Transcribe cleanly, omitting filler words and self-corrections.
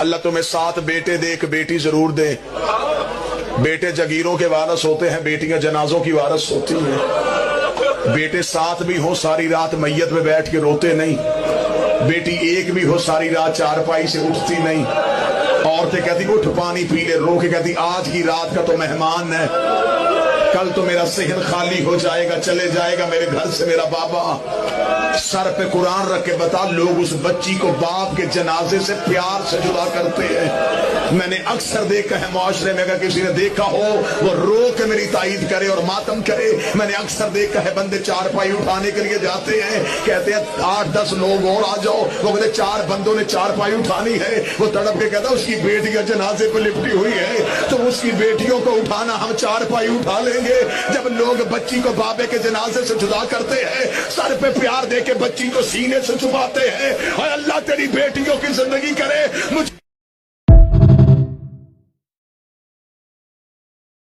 अल्लाह तुम्हें 7 बेटे दे, एक बेटी जरूर दे। बेटे जगीरों के वारस होते हैं, बेटियां जनाजों की वारस होती हैं। बेटे 7 भी हो सारी रात मैयत में बैठ के रोते नहीं, बेटी 1 भी हो सारी रात चारपाई से उठती नहीं। औरतें कहती उठ पानी पी ले, रो के कहती आज की रात का तो मेहमान है, कल तो मेरा सेहन खाली हो जाएगा, चले जाएगा मेरे घर से मेरा बाबा। सर पे कुरान रख के बता, लोग उस बच्ची को बाप के जनाजे से प्यार से जुदा करते हैं। मैंने अक्सर देखा है मुआशरे में, अगर किसी ने देखा हो वो रो के मेरी ताईद करे और मातम करे। मैंने अक्सर देखा है बंदे चारपाई उठाने के लिए जाते हैं, कहते हैं 8-10 लोग और आ जाओ, वो कहते 4 बंदों ने चारपाई उठानी है। वो तड़प के कहता उसकी बेटी के जनाजे पे लिपटी हुई है, तो उसकी बेटियों को उठाना हम चारपाई उठा लेंगे। जब लोग बच्ची को बाबे के जनाजे से जुदा करते हैं, सर पे प्यार दे के बच्ची को सीने से छुपाते हैं, और अल्लाह तेरी बेटियों की जिंदगी करे। मुझे